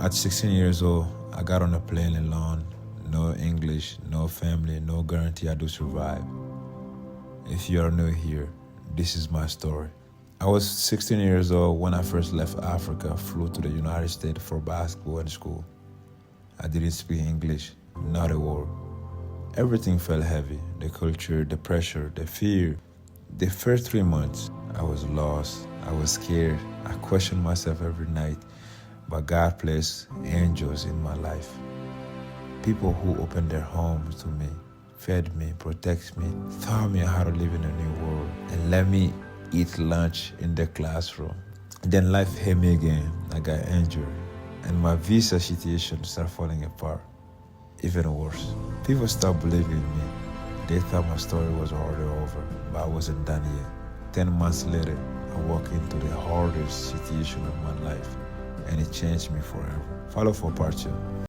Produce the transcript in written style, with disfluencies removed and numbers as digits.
At 16 years old, I got on a plane alone. No English, no family, no guarantee I do survive. If you are new here, this is my story. I was 16 years old when I first left Africa, flew to the United States for basketball and school. I didn't speak English, not a word. Everything felt heavy, the culture, the pressure, the fear. The first 3 months, I was lost, I was scared, I questioned myself every night, but God placed angels in my life. People who opened their homes to me, fed me, protected me, taught me how to live in a new world, and let me eat lunch in the classroom. Then life hit me again. I got injured, and my visa situation started falling apart. Even worse, people stopped believing in me. They thought my story was already over, but I wasn't done yet. 10 months later, I walked into the hardest situation of my life, and it changed me forever. Follow for part 2.